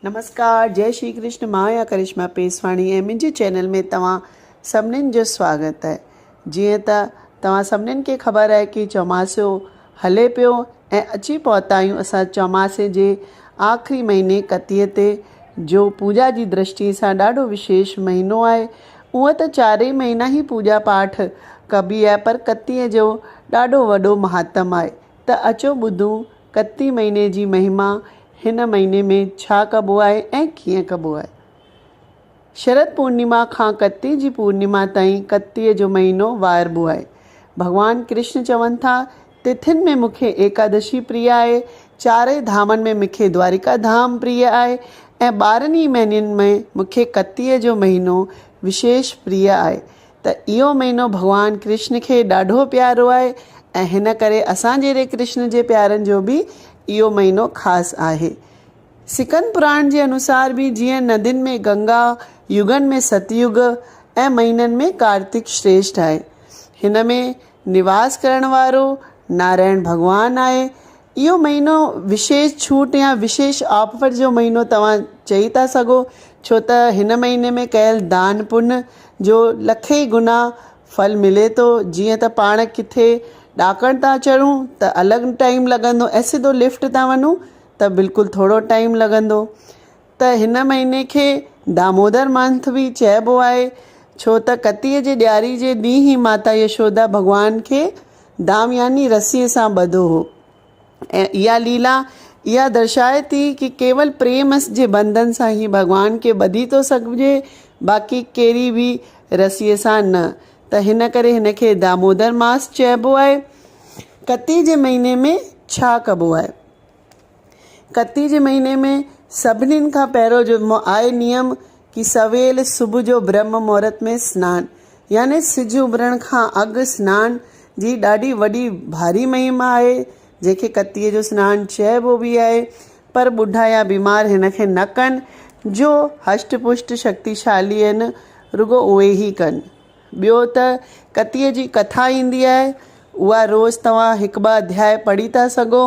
नमस्कार, जय श्री कृष्ण। मां या करिश्मा पेसवाणी ऐं मुंहिंजे चैनल में तव्हां सभिनीनि जो स्वागत आहे। जीअं त तव्हां सभिनीनि खे ख़बर आहे कि चौमासो हले पियो ऐं अची पहुता आहियूं असां चौमासे जे आख़िरी महीने कतीअ ते, जो पूजा जी दृष्टि सां ॾाढो विशेष महीनो आहे। उअं त चारई महीना ई पूजा पाठ कबी आहे, पर कतीअ जो ॾाढो वॾो महात्म आहे। त अचो ॿुधूं कती महीने जी महिमा, हिन महीने में छा कबो आहे ऐं कीअं कबो आहे। शरद पूर्णिमा खां कती जी पूर्णिमा ताईं कतीअ जो महीनो वारबो आहे। भगवान कृष्ण चवनि था, तिथियुनि में मूंखे एकादशी प्रिय आहे, चारई धामनि में मूंखे द्वारिका धाम प्रिय आहे ऐं 12 महीननि में मूंखे कतीअ जो महीनो विशेष प्रिय आहे। त इहो महीनो भगवान कृष्ण खे ॾाढो प्यारो आहे ऐं हिन करे असां जहिड़े कृष्ण जे प्यारनि जो बि इहो महीनो ख़ासि आहे। सिकन पुराण जे अनुसार बि जीअं नदियुनि में गंगा, युगनि में सतयुग ऐं महीननि में कार्तिक श्रेष्ठ आहे। हिन में निवास करण वारो नारायण भॻवानु आहे। इहो महीनो विशेष छूट या विशेष ऑफर जो महीनो तव्हां चई था सघो, छो त हिन महीने में कयल दान पुण्य जो लखे गुना फल मिले थो। जीअं त पाण किथे ॾाकण था चढ़ूं त अलॻि टाइम लॻंदो ऐं सिधो लिफ्ट था वञूं त बिल्कुलु थोरो टाइम लॻंदो। त हिन महीने खे दामोदर मंथ बि चइबो आहे, छो त कतीअ जे ॾियारी जे ॾींहुं ई माता यशोदा भॻवान खे दाम यानी रसीअ सां ॿधो हो। ऐं इहा लीला इहा दर्शाए थी कि केवल प्रेम जे बंधन सां ई भॻवान खे ॿधी थो सघिजे, बाक़ी कहिड़ी बि रसीअ सां न। त हिन करे हिन खे दामोदर मास चइबो आहे। कती जे महीने में छा कबो आहे? कती जे महीने में सभिनीनि खां पहिरियों जो आहे नियम कि सवेल सुबुह जो ब्रह्म मुहूर्त में सनानु, यानी सिज उभरण खां अॻु सनानु जी ॾाढी वॾी भारी महिमा आहे, जंहिंखे कतीअ जो सनानु चइबो बि आहे। पर ॿुढा या बीमार हिन खे न कनि, जो हष्ट पुष्ट शक्तिशाली आहिनि रुगो उहे ई कनि। ॿियो त कतीअ जी कथा ईंदी आहे, उहा रोज़ु तव्हां 1-2 अध्याय पढ़ी था सघो।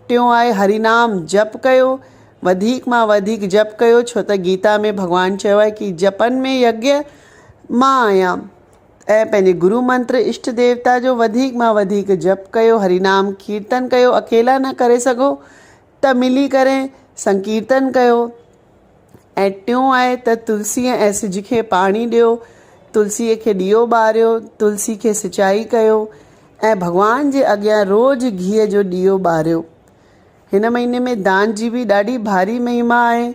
टियों आहे हरिनाम जप कयो, वधीक मां वधीक जप कयो, छो त गीता में भॻवानु चयो आहे कि जपनि में यज्ञ मां आहियां। ऐं पंहिंजे गुरु मंत्र इष्ट देवता जो वधीक मां वधीक जप कयो, हरिनाम कीर्तन कयो। अकेला न करे सघो त मिली करे संकीर्तन कयो। ऐं टियों आहे त तुलसी ऐं सिज खे पाणी ॾियो, तुलसीअ खे ॾीओ ॿारियो, तुलसी खे सिंचाई कयो ऐं भॻवान जे अॻियां रोज़ु घीअ जो ॾीओ ॿारियो। हिन महीने में दान जी बि ॾाढी भारी महिमा आहे।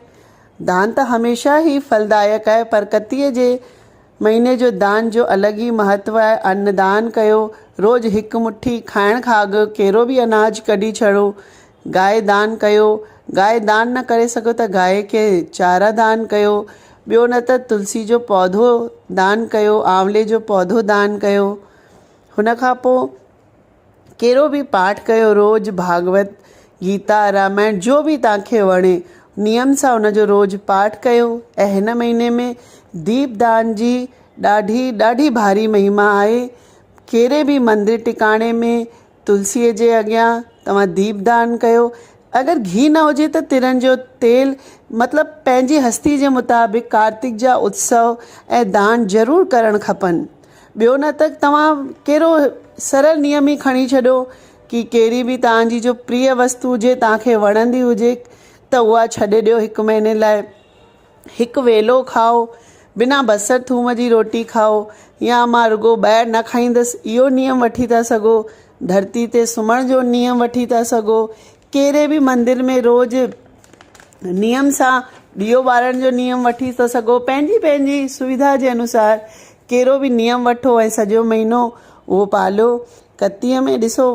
दान त हमेशह ई फलदायक आहे, पर कतीअ जे महीने जो दान जो अलॻि ई महत्व आहे। अन्नदान कयो, रोज़ु 1 मुट्ठी खाइण खां अॻु कहिड़ो बि अनाज कढी छॾो। गांइ दान कयो, गांइ दान न करे सघो त गांइ खे चारा दान कयो। ॿियो न त तुलसी जो पौधो दान कयो, आंवले जो पौधो दान कयो। हुन खां पोइ कहिड़ो बि पाठ कयो, रोज़ु भागवत, गीता, रामायण जो बि तव्हांखे वणे नियम सां हुनजो रोज़ु पाठ कयो। ऐं हिन महीने में दीपदान जी ॾाढी भारी महिमा आहे। कहिड़े बि मंदिर टिकाणे में तुलसीअ जे अॻियां तव्हां दीपदान कयो। अगरि घी न हुजे त तिरनि जो तेल, मतिलबु पंहिंजी हस्ती जे मुताबिक़ कार्तिक जा उत्सव ऐं दान ज़रूरु करणु खपनि। ॿियो न त तव्हां कहिड़ो सरल नियम ई खणी छॾो कि कहिड़ी बि तव्हांजी जो प्रिय वस्तु हुजे, तव्हांखे वणंदी हुजे, त उहा छॾे ॾियो 1 महीने लाइ। 1 वेलो खाओ, बिना बसर थूम जी रोटी खाओ, या मां रुगो ॿाहिरि न खाईंदसि इहो नियम वठी था सघो। धरती ते सुम्हण जो नियम वठी था सघो। कहिड़े बि मंदिर में रोज़ु नियम सां ॾीओ ॿारण जो नियम वठी था सघो। पंहिंजी सुविधा जे अनुसार कहिड़ो बि नियम वठो ऐं सॼो महीनो उहो पालियो। कतीअ में ॾिसो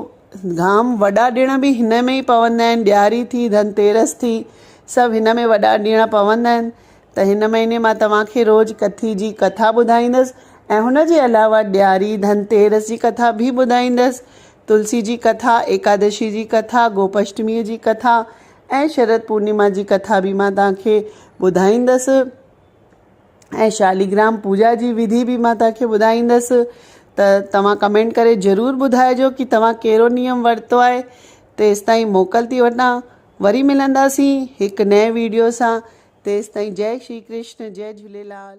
जाम वॾा ॾिण बि हिन में ई पवंदा आहिनि। ॾियारी थी, धनतेरस थी, सभु हिन में वॾा ॾिण पवंदा आहिनि। त हिन महीने मां तव्हांखे रोज़ु कथी जी कथा ॿुधाईंदसि ऐं हुन जे अलावा ॾियारी, धनतेरस जी कथा बि ॿुधाईंदसि। तुलसी जी कथा, एकादशी जी कथा, गोपाष्टमीअ जी कथा ऐं शरद पूर्णिमा जी कथा बि मां तव्हांखे ॿुधाईंदसि। ऐं शालिग्राम पूजा जी विधि बि मां तव्हांखे ॿुधाईंदसि। त तव्हां कमेंट करे ज़रूरु ॿुधाइजो कि तव्हां कहिड़ो नियम वरितो आहे। तेसिताईं मोकल थी वठां। वरी मिलंदासीं हिकु नए वीडियो सां। तेसिताईं जय श्री कृष्ण, जय झूलेलाल।